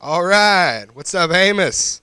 All right. What's up, Amos?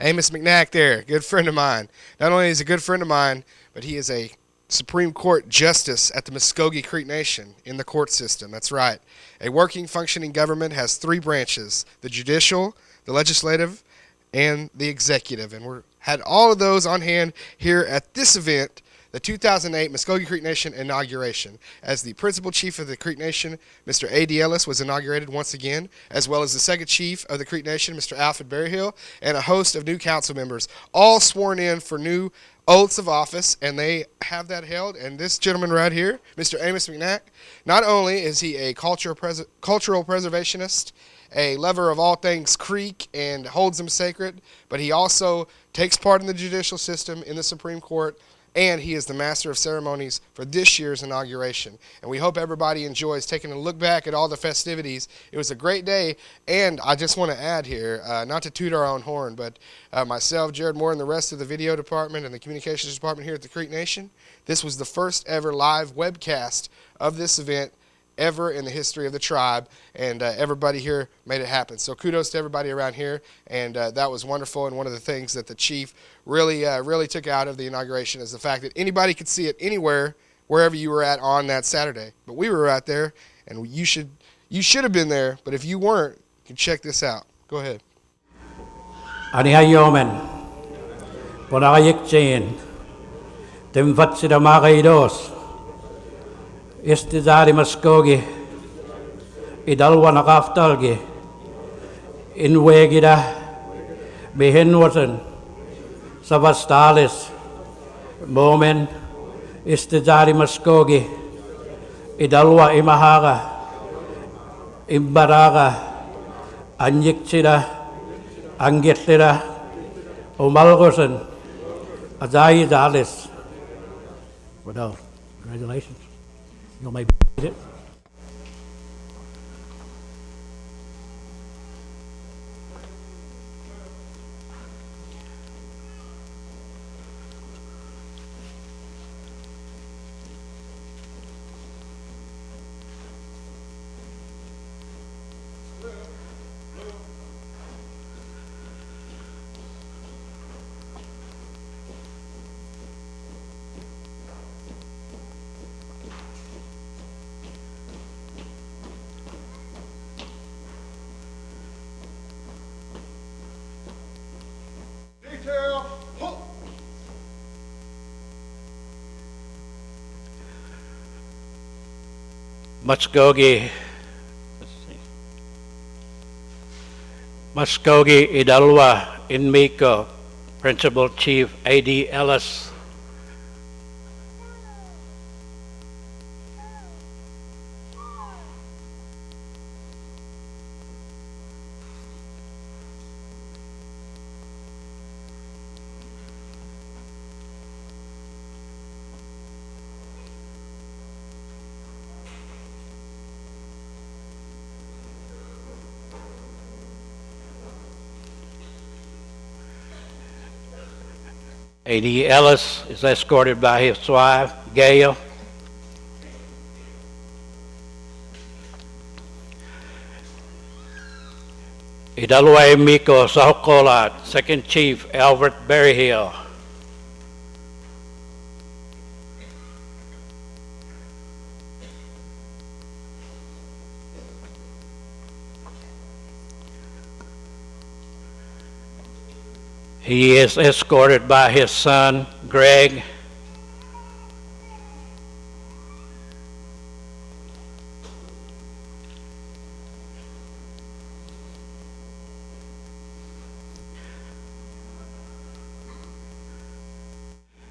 Amos McNack there, good friend of mine. Not only is he a good friend of mine, but he is a Supreme Court justice at the Muskogee Creek Nation in the court system. That's right. A working, functioning government has three branches: the judicial, the legislative, and the executive. And we had all of those on hand here at this event, the 2008 Muskogee Creek Nation inauguration. As the principal chief of the Creek Nation, Mr. A.D. Ellis, was inaugurated once again, as well as the second chief of the Creek Nation, Mr. Alfred Berryhill, and a host of new council members, all sworn in for new oaths of office, and they have that held. And this gentleman right here, Mr. Amos McNack, not only is he a cultural preservationist, a lover of all things Creek, and holds them sacred, but he also takes part in the judicial system in the Supreme Court, and he is the master of ceremonies for this year's inauguration. And we hope everybody enjoys taking a look back at all the festivities. It was a great day, and I just want to add here, not to toot our own horn, but myself, Jared Moore, and the rest of the video department and the communications department here at the Creek Nation, this was the first ever live webcast of this event ever in the history of the tribe, and everybody here made it happen. So kudos to everybody around here, and that was wonderful. And one of the things that the chief really took out of the inauguration is the fact that anybody could see it anywhere, wherever you were at on that Saturday. But we were out there, and you should have been there. But if you weren't, you can check this out. Go ahead. Anihayomen, Ponayik Chain, Timvatsida Magaidos. Istizari Muskogee, Idalwa Nakaftalgi, Inwegida, Behinwatan, Savastalis, Momen, Istizari Muskogee, Idalwa Imahaga, Imbaraga, Anyikchida, Angitida, Omalgosan, Azai Zalis. What else? Congratulations. You may beat it. Muskogee, Idalwa, Inmiko, Principal Chief A.D. Ellis. A.D. Ellis is escorted by his wife, Gail. Idalwa Miko Sahokolat, Second Chief Albert Berryhill. He is escorted by his son, Greg.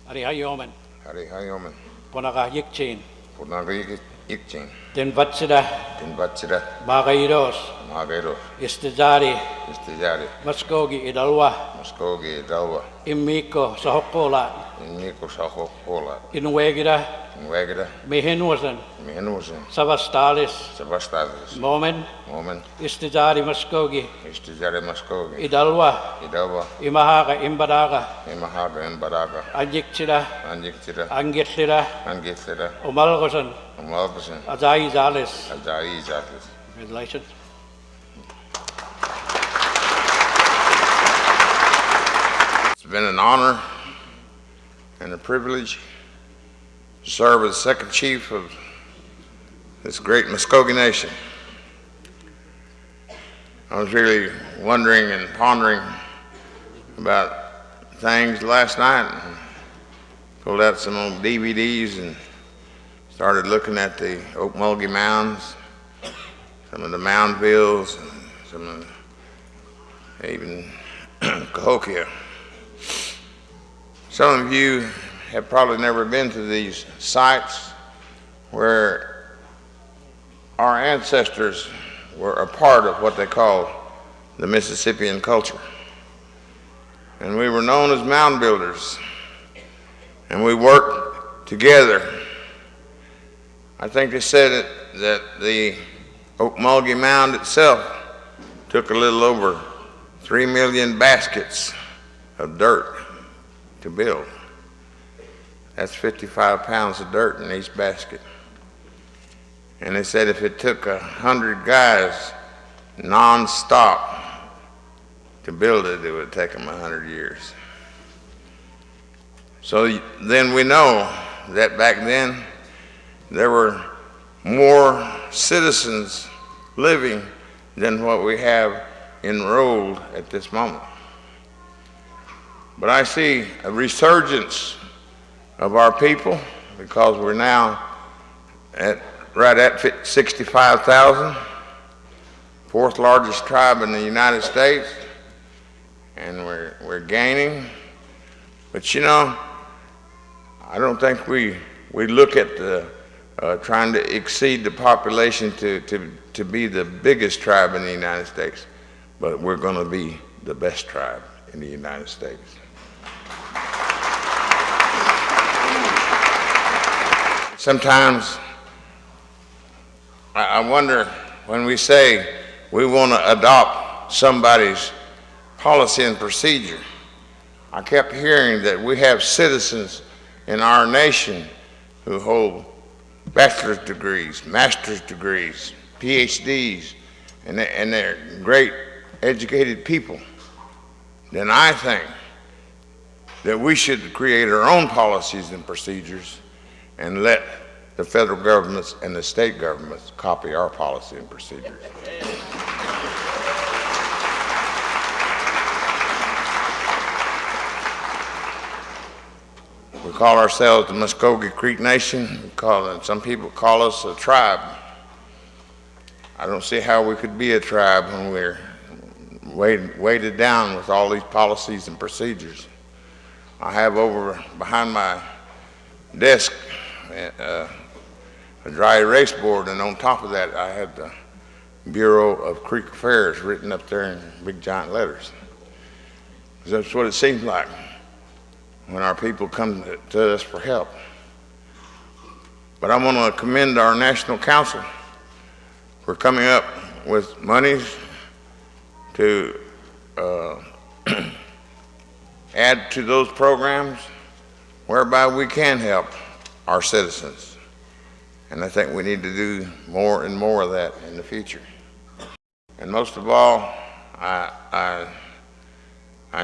Arihayomen, Arihayomen, Ponaka Yikchin, Punari Ikchin, Tinvatsida, Tinbachira, Magairos, Magero, Istizari, Istijari, Muskogee, Idalwa, Muskogee, Dalwa, Imiko, Sahokolat, Niko Saho Kola, Inwegida, Wagada, Mehinwasan, Menusin, Savastalis, Sebastatis, Momen, Moment, Istizari Muskogee, Istijari Muskogee, Idalwa, Idawa, Imahaga, Imbaraga, Imahaga and Baraga, Anjikchida, Anjikchira, Angitchida, Angithira, Omalgosan, Malvasan, Azai Zalis. Ajai Zatis. Congratulations. been an honor and a privilege to serve as second chief of this great Muskogee Nation. I was really wondering and pondering about things last night and pulled out some old DVDs and started looking at the Okmulgee mounds, some of the mound bills, and some of even Cahokia. Some of you have probably never been to these sites where our ancestors were a part of what they call the Mississippian culture. And we were known as mound builders, and we worked together. I think they said that the Okmulgee mound itself took a little over 3 million baskets of dirt to build. That's 55 pounds of dirt in each basket. And they said if it took 100 guys non-stop to build it, it would take them 100 years. So then we know that back then there were more citizens living than what we have enrolled at this moment. But I see a resurgence of our people because we're now right at 65,000, fourth largest tribe in the United States, and we're gaining. But you know, I don't think we look at the trying to exceed the population to be the biggest tribe in the United States, but we're going to be the best tribe in the United States. Sometimes I wonder when we say we want to adopt somebody's policy and procedure. I kept hearing that we have citizens in our nation who hold bachelor's degrees, master's degrees, PhDs, and they're great educated people. Then I think that we should create our own policies and procedures and let the federal governments and the state governments copy our policy and procedures. We call ourselves the Muskogee Creek Nation. Some people call us a tribe. I don't see how we could be a tribe when we're weighted down with all these policies and procedures. I have over behind my desk a dry erase board, and on top of that I have the Bureau of Creek Affairs written up there in big giant letters. That's what it seems like when our people come to us for help. But I want to commend our National Council for coming up with monies to add to those programs whereby we can help our citizens. And I think we need to do more and more of that in the future. And most of all, I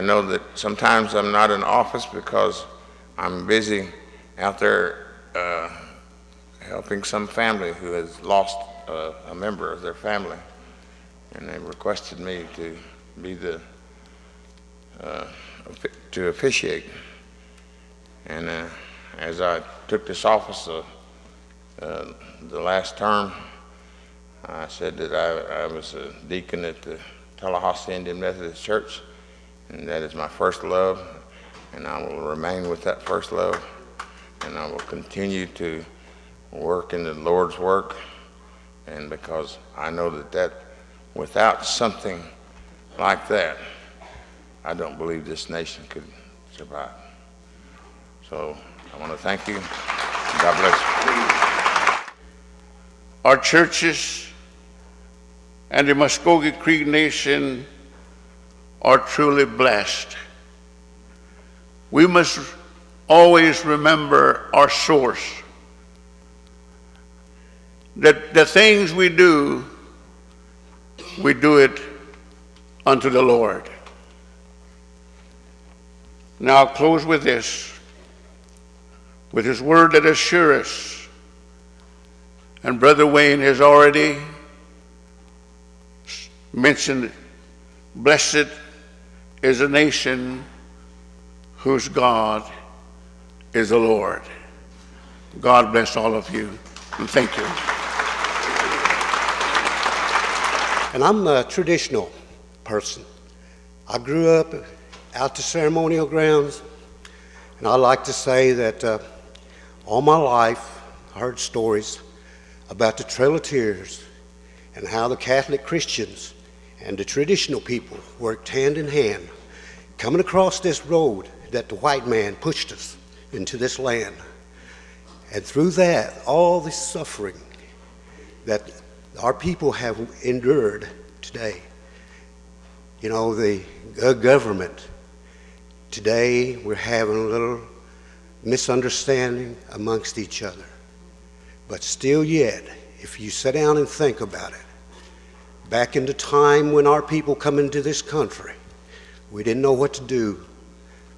know that sometimes I'm not in office because I'm busy out there helping some family who has lost a member of their family. And they requested me to be to officiate. And as I took this office the last term, I said that I was a deacon at the Tallahassee Indian Methodist Church, and that is my first love, and I will remain with that first love, and I will continue to work in the Lord's work, and because I know that without something like that, I don't believe this nation could survive. So I want to thank you. God bless you. Our churches and the Muskogee Creek Nation are truly blessed. We must always remember our source, that the things we do it unto the Lord. Now I'll close with this, with his word that assures us. And Brother Wayne has already mentioned, blessed is a nation whose God is the Lord. God bless all of you, and thank you. And I'm a traditional person. I grew up out to ceremonial grounds, and I like to say that all my life I heard stories about the Trail of Tears and how the Catholic Christians and the traditional people worked hand in hand coming across this road that the white man pushed us into this land. And through that, all the suffering that our people have endured today. You know, the government, today we're having a little misunderstanding amongst each other. But still yet, if you sit down and think about it, back in the time when our people come into this country, we didn't know what to do.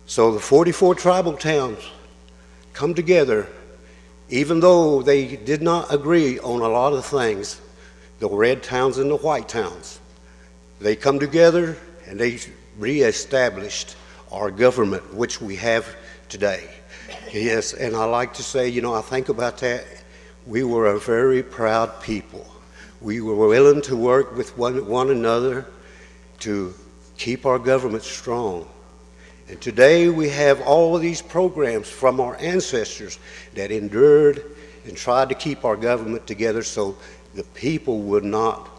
So the 44 tribal towns come together, even though they did not agree on a lot of things, the red towns and the white towns. They come together and they reestablished our government, which we have today. Yes, and I like to say, you know, I think about that. We were a very proud people. We were willing to work with one another to keep our government strong. And today we have all of these programs from our ancestors that endured and tried to keep our government together so the people would not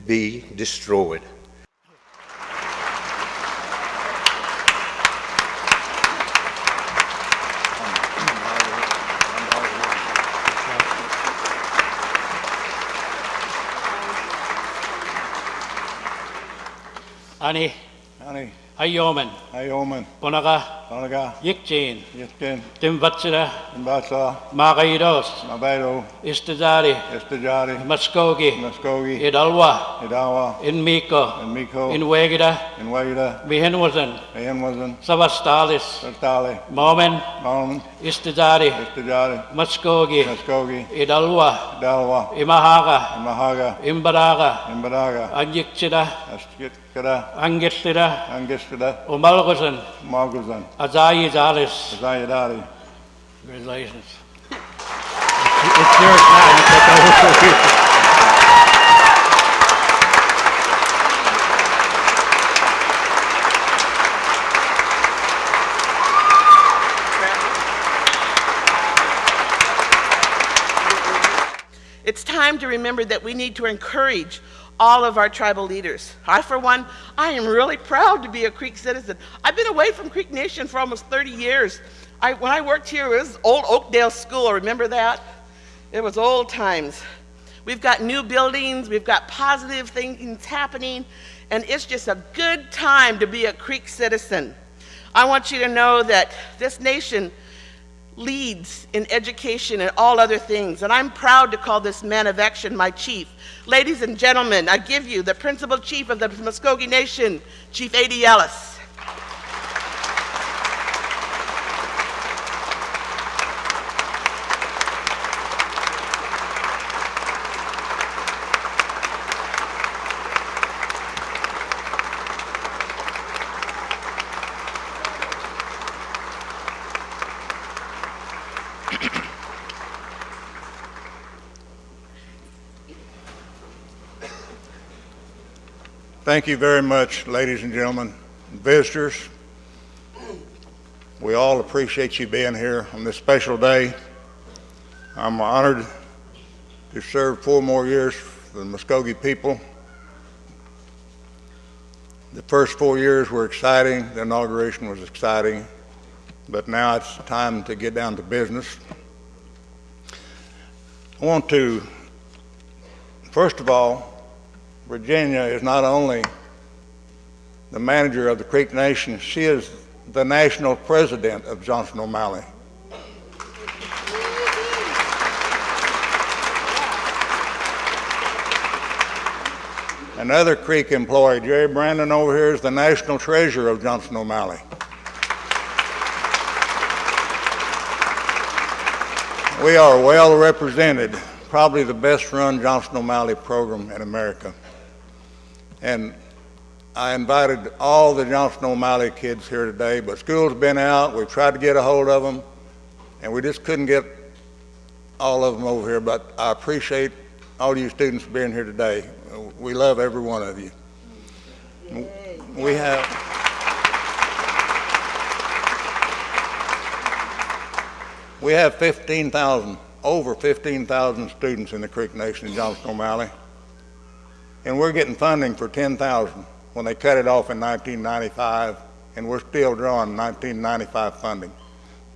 be destroyed. Ani, Ani, Ayoman, Ayoman, Ponaga, Onaga, Yikchin, Yitkin, Timvatsira, Mbasa, Magaidos, Mabedo, Istizari, Estejari, Muskogee, Muskogee, Idalwa, Idawa, Inmiko, and Miko, Inwegida, Inwaida, Mihinwasan, Ayanwazan, Savastalis, Sartali, Momen, Malman, Istizari, Estejari, Muskogee, Muskogee, Idalwa, Dalwa, Imahaga, Mahaga, Imbaraga, Imbadaga, Anyiksida, Askitkada, Angistida, Angistida, Umalgazan, Maguzan, Azayizalis. Zayadari. Congratulations. It's yours now. You take over. It's time to remember that we need to encourage all of our tribal leaders. I, for one, I am really proud to be a Creek citizen. I've been away from Creek Nation for almost 30 years. When I worked here, it was old Oakdale School. Remember that? It was old times. We've got new buildings. We've got positive things happening. And it's just a good time to be a Creek citizen. I want you to know that this nation leads in education and all other things. And I'm proud to call this man of action my chief. Ladies and gentlemen, I give you the principal chief of the Muskogee Nation, Chief A.D. Ellis. Thank you very much, ladies and gentlemen, visitors. We all appreciate you being here on this special day. I'm honored to serve 4 more years for the Muskogee people. The first 4 years were exciting. The inauguration was exciting, but now it's time to get down to business. I want to, first of all, Virginia is not only the manager of the Creek Nation, she is the national president of Johnson O'Malley. Another Creek employee, Jerry Brandon over here, is the national treasurer of Johnson O'Malley. We are well represented, probably the best run Johnson O'Malley program in America. And I invited all the Johnson O'Malley kids here today, but school's been out. We've tried to get a hold of them, and we just couldn't get all of them over here. But I appreciate all you students being here today. We love every one of you. We have over 15,000 students in the Creek Nation in Johnson O'Malley, and we're getting funding for 10,000 when they cut it off in 1995, and we're still drawing 1995 funding.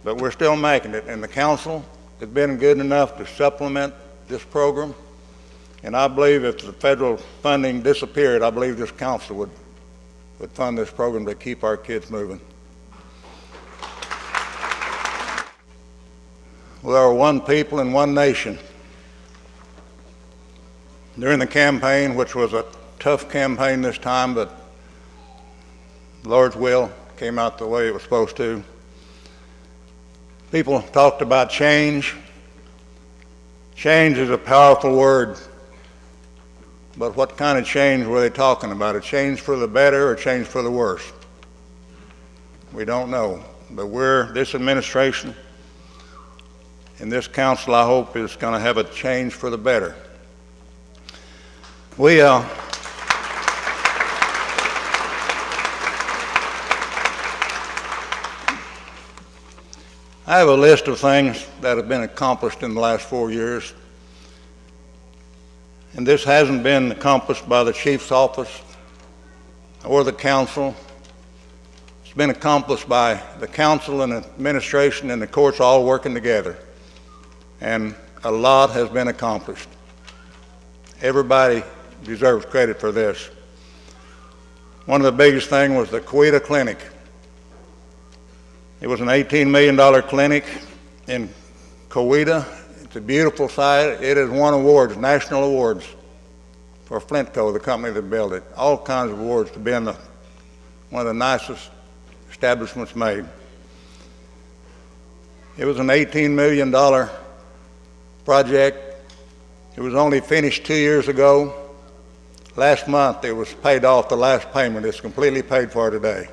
But we're still making it, and the council has been good enough to supplement this program, and I believe if the federal funding disappeared, I believe this council would fund this program to keep our kids moving. We are one people and one nation. During the campaign, which was a tough campaign this time, but Lord's will came out the way it was supposed to, people talked about change. Change is a powerful word, but what kind of change were they talking about? A change for the better or change for the worse? We don't know, but this administration and this council, I hope, is going to have a change for the better. I have a list of things that have been accomplished in the last 4 years, and this hasn't been accomplished by the chief's office or the council. It's been accomplished by the council and the administration and the courts all working together, and a lot has been accomplished. Everybody deserves credit for this. One of the biggest things was the Coweta Clinic. It was an $18 million clinic in Coweta. It's a beautiful site. It has won awards, national awards, for Flintco, the company that built it. All kinds of awards to being one of the nicest establishments made. It was an $18 million project. It was only finished 2 years ago. Last month it was paid off, the last payment. It's completely paid for today.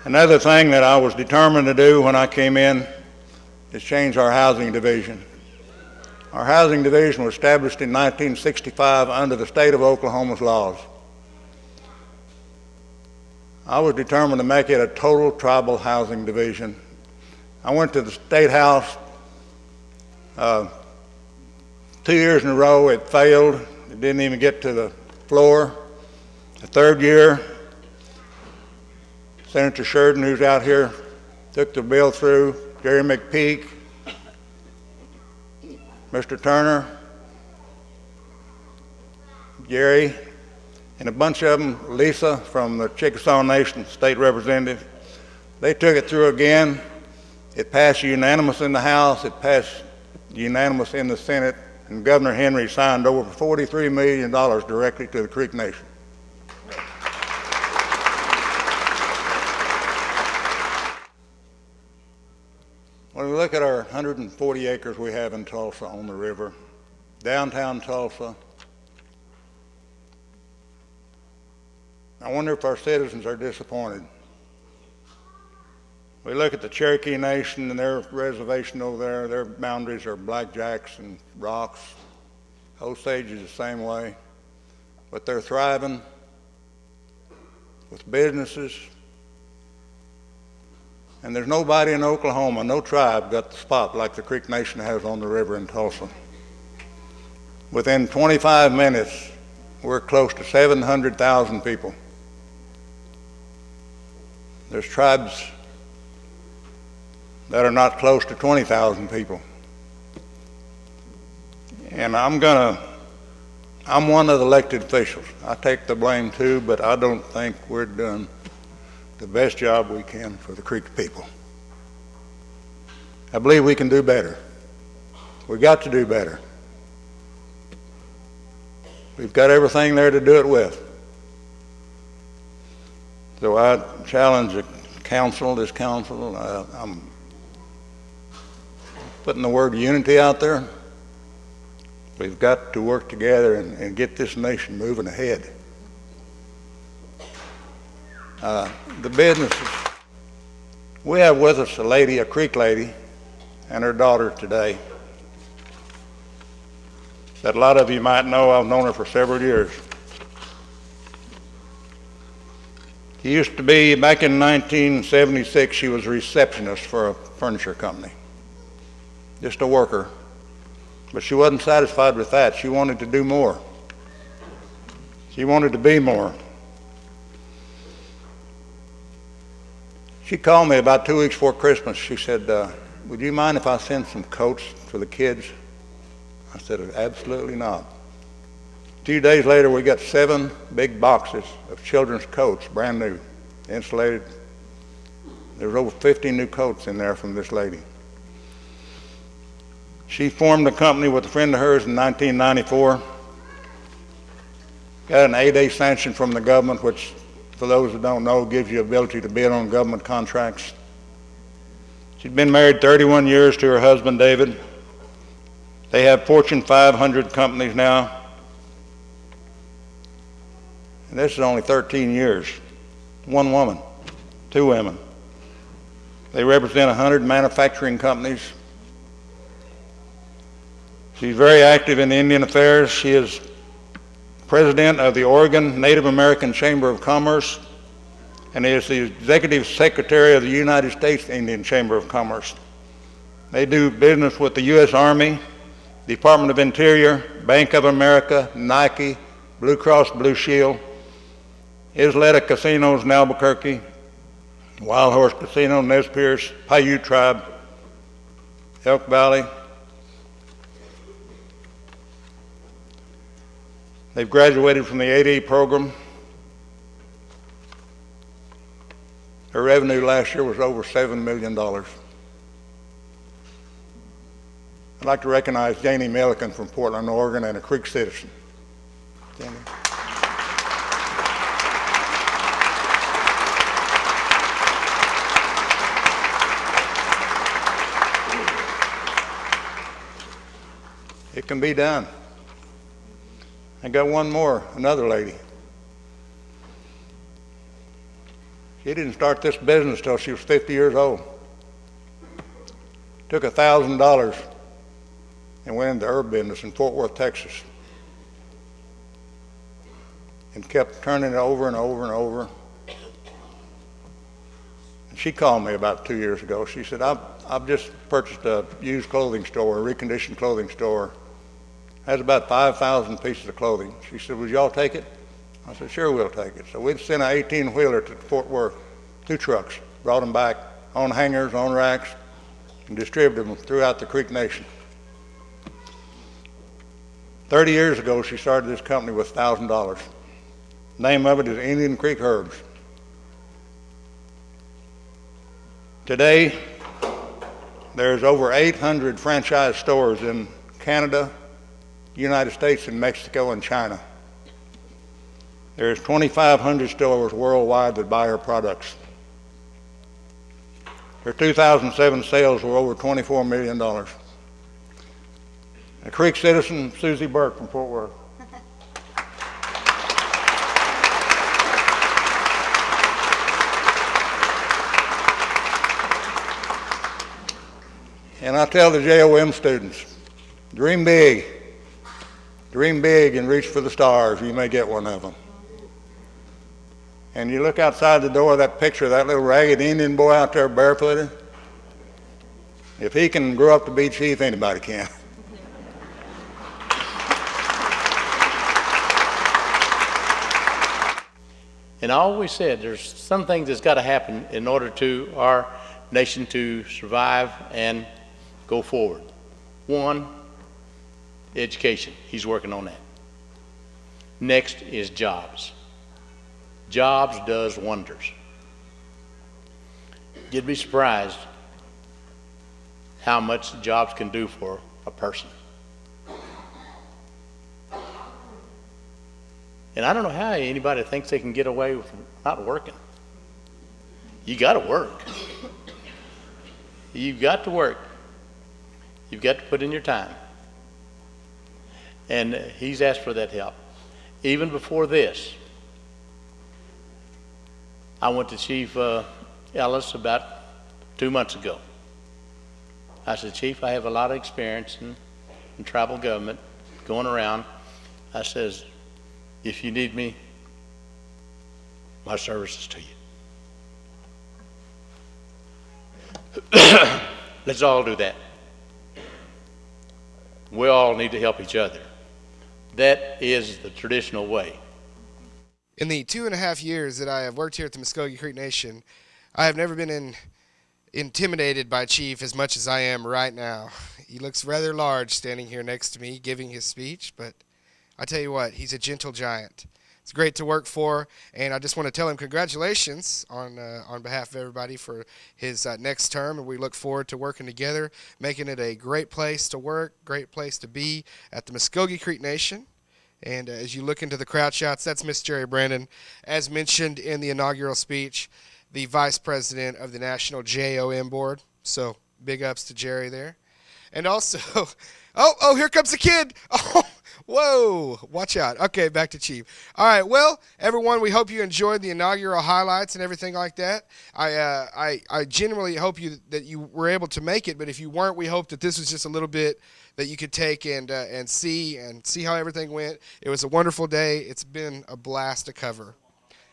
Another thing that I was determined to do when I came in is change our housing division. Our housing division was established in 1965 under the state of Oklahoma's laws. I was determined to make it a total tribal housing division. I went to the State House 2 years in a row. It failed. It didn't even get to the floor. The third year, Senator Sheridan, who's out here, took the bill through. Jerry McPeak, Mr. Turner, Gary, and a bunch of them, Lisa from the Chickasaw Nation, state representative. They took it through again. It passed unanimous in the House. It passed unanimous in the Senate. And Governor Henry signed over $43 million directly to the Creek Nation. When we look at our 140 acres we have in Tulsa on the river, downtown Tulsa, I wonder if our citizens are disappointed. We look at the Cherokee Nation and their reservation over there. Their boundaries are blackjacks and rocks. Osage is the same way. But they're thriving with businesses. And there's nobody in Oklahoma, no tribe, got the spot like the Creek Nation has on the river in Tulsa. Within 25 minutes, we're close to 700,000 people. There's tribes that are not close to 20,000 people. And I'm one of the elected officials. I take the blame too, but I don't think we're doing the best job we can for the Creek people. I believe we can do better. We've got to do better. We've got everything there to do it with. So I challenge this council, I'm putting the word unity out there. We've got to work together and get this nation moving ahead. The businesses, we have with us a Creek lady, and her daughter today that a lot of you might know. I've known her for several years. She used to be, back in 1976, she was a receptionist for a furniture company, just a worker. But she wasn't satisfied with that. She wanted to do more. She wanted to be more. She called me about 2 weeks before Christmas. She said, would you mind if I send some coats for the kids? I said, absolutely not. A few days later, we got 7 big boxes of children's coats, brand new, insulated. There was over 50 new coats in there from this lady. She formed a company with a friend of hers in 1994. Got an 8A sanction from the government, which, for those who don't know, gives you ability to bid on government contracts. She'd been married 31 years to her husband, David. They have Fortune 500 companies now. And this is only 13 years. 1 woman, 2 women. They represent 100 manufacturing companies. She's very active in Indian affairs. She is president of the Oregon Native American Chamber of Commerce and is the executive secretary of the United States Indian Chamber of Commerce. They do business with the U.S. Army, Department of Interior, Bank of America, Nike, Blue Cross Blue Shield, Isleta Casinos in Albuquerque, Wild Horse Casino, Nez Perce, Paiute Tribe, Elk Valley. They've graduated from the 8A program. Her revenue last year was over $7 million. I'd like to recognize Janie Milliken from Portland, Oregon, and a Creek citizen. Janie. It can be done. I got one more, another lady. She didn't start this business till she was 50 years old. Took $1,000 and went into herb business in Fort Worth, Texas. And kept turning it over and over and over. And she called me about 2 years ago. She said, I've just purchased a used clothing store, a reconditioned clothing store. Has about 5,000 pieces of clothing. She said, would y'all take it? I said, sure, we'll take it. So we'd sent an 18-wheeler to Fort Worth, 2 trucks, brought them back on hangers, on racks, and distributed them throughout the Creek Nation. 30 years ago, she started this company with $1,000. Name of it is Indian Creek Herbs. Today, there's over 800 franchise stores in Canada, United States, and Mexico, and China. There's 2,500 stores worldwide that buy her products. Her 2007 sales were over $24 million. A Creek citizen, Susie Burke from Fort Worth. And I tell the JOM students, dream big and reach for the stars. You may get one of them. And you look outside the door of that picture of that little ragged Indian boy out there barefooted. If he can grow up to be chief, anybody can. And I always said there's some things that's got to happen in order to our nation to survive and go forward. One, education. He's working on that. Next is jobs. Jobs does wonders. You'd be surprised how much jobs can do for a person. And I don't know how anybody thinks they can get away with not working. you got to work. You've got to work. You've got to put in your time. And he's asked for that help. Even before this, I went to Chief Ellis about 2 months ago. I said, Chief, I have a lot of experience in tribal government, going around. I says, if you need me, my services to you. Let's all do that. We all need to help each other. That is the traditional way. In the 2.5 years that I have worked here at the Muskogee Creek Nation, I have never been intimidated by Chief as much as I am right now. He looks rather large standing here next to me giving his speech, but I tell you what, he's a gentle giant. It's great to work for, and I just want to tell him congratulations on behalf of everybody for his next term, and we look forward to working together, making it a great place to work, great place to be at the Muskogee Creek Nation. And as you look into the crowd shots, that's Miss Jerry Brandon, as mentioned in the inaugural speech, the vice president of the National JOM Board. So big ups to Jerry there. And also, oh, here comes the kid. Oh, whoa, watch out. Okay, back to Chief. All right, well, everyone, we hope you enjoyed the inaugural highlights and everything like that. I genuinely hope that you were able to make it, but if you weren't, we hope that this was just a little bit that you could take and see how everything went. It was a wonderful day. It's been a blast to cover.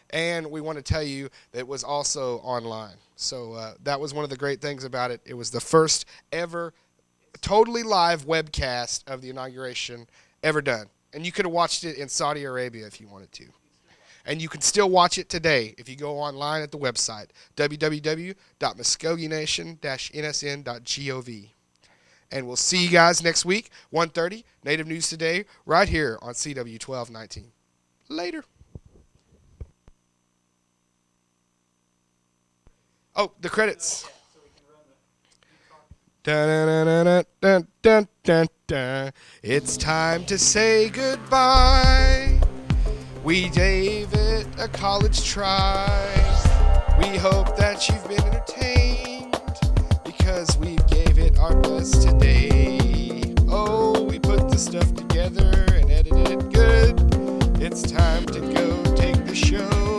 And we want to tell you that it was also online. So that was one of the great things about it. It was the first ever totally live webcast of the inauguration ever done. And you could have watched it in Saudi Arabia if you wanted to. And you can still watch it today if you go online at the website, www.muskogeenation-nsn.gov. And we'll see you guys next week, 1:30, Native News Today, right here on CW 1219. Later. Oh, the credits. Dun-dun-dun-dun-dun-dun-dun. It's time to say goodbye. We gave it a college try. We hope that you've been entertained because we gave it our best today. Oh, we put the stuff together and edited it good. It's time to go take the show